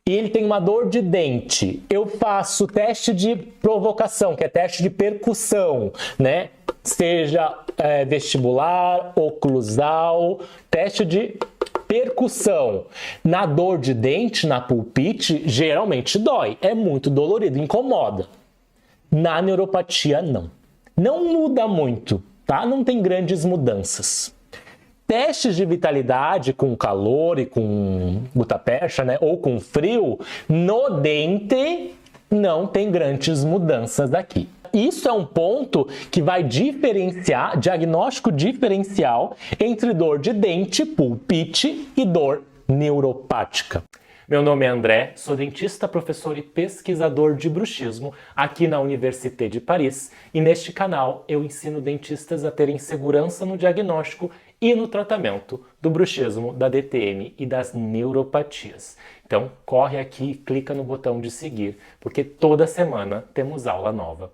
e ele tem uma dor de dente, eu faço teste de provocação, que é teste de percussão, né? Seja vestibular, oclusal, teste de percussão. Na dor de dente, na pulpite, geralmente dói, é muito dolorido, incomoda. Na neuropatia, não. Não muda muito, tá? Não tem grandes mudanças. Testes de vitalidade com calor e com gutapercha, né, ou com frio, no dente não tem grandes mudanças daqui. Isso é um ponto que vai diferenciar, diagnóstico diferencial entre dor de dente, pulpite e dor neuropática. Meu nome é André, sou dentista, professor e pesquisador de bruxismo aqui na Université de Paris e neste canal eu ensino dentistas a terem segurança no diagnóstico e no tratamento do bruxismo, da DTM e das neuropatias. Então corre aqui e clica no botão de seguir, porque toda semana temos aula nova.